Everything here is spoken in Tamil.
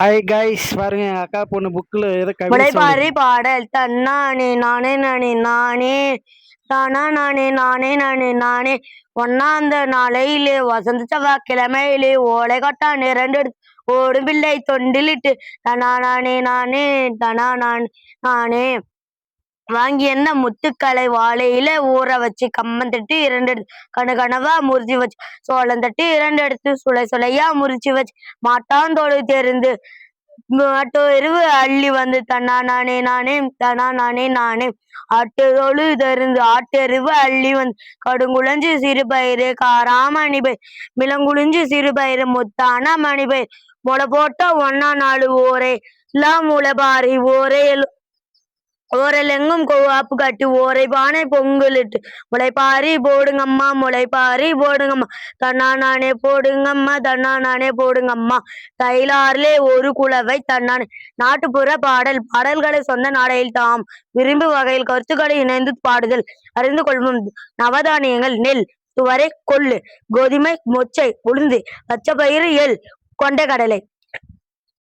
ஹாய் கைஸ், பாருங்க எங்க அக்கா பொண்ணு புக்ல ஏதோ கவிதை முளைப்பாரி சொல்லுது. பாடல் தன்னானே நானே நானே நானே தானா நானே நானே நானே நானே ஒன்னாந்த நாளையிலே வசந்த செவ்வாய்க்கிழமையிலே ஓலை கொட்டான் இரண்டு ஓடும் பிள்ளை தொண்டிலிட்டு தனா நானே நானே தனா நான் நானே வாங்கி என்ன முத்துக்களை வாழையில ஊற வச்சு கம்மன் தட்டி இரண்டு எடுத்து கனவா முறிச்சு வச்சு சோளம் தட்டி இரண்டு எடுத்து சுளையா முறிச்சு வச்சு மாட்டாந்தோடு தெரிந்து எருவு அள்ளி வந்து தன்னா நானே நானே தனா நானே நானே ஆட்டுதோடு தெரிந்து ஆட்டெருவு அள்ளி வந்து கடுங்குளஞ்சு சிறுபயிறு காராமணிபயிர் மிளங்குளிஞ்சு சிறுபயிறு முத்தான மணிபயிர் முளை போட்ட ஒன்னா நாலு ஓரே எல்லாம் முளைபாரி ஓரெலெங்கும் கோவாப்பு கட்டி ஓரை பானை பொங்கலிட்டு முளைப்பாரி போடுங்கம்மா முளைப்பாரி போடுங்கம்மா தன்னா நானே போடுங்கம்மா தன்னா நானே போடுங்கம்மா தைலாறிலே ஒரு குலவை தன்னானே. நாட்டுப்புற பாடல்களை சொந்த நாடையில் தாம் விரும்பு வகையில் கருத்துக்களை இணைந்து பாடுதல். அறிந்து கொள்வோம். நவதானியங்கள் நெல், துவரை, கொள்ளு, கோதுமை, மொச்சை, உளுந்து, பச்சைப்பயிறு, எள், கொண்டைக்கடலை.